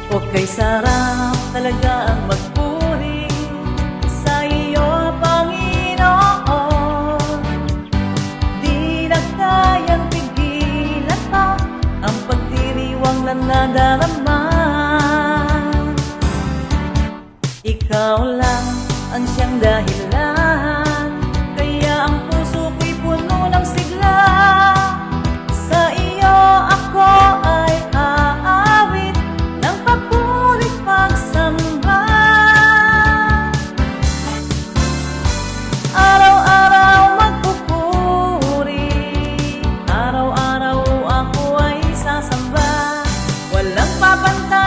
O kay sarap talaga ang magpuri sa iyo, Panginoon. Di na kayang pigilan pa ang pagdiriwang na nadarama. Ikaw lang ang siyang dahilan, kaya ang puso ko'y puno ng sigla. Sa iyo ako ay aawit ng papuri pagsamba. Araw-araw magpupuri, araw-araw ako ay sasamba. Walang papantay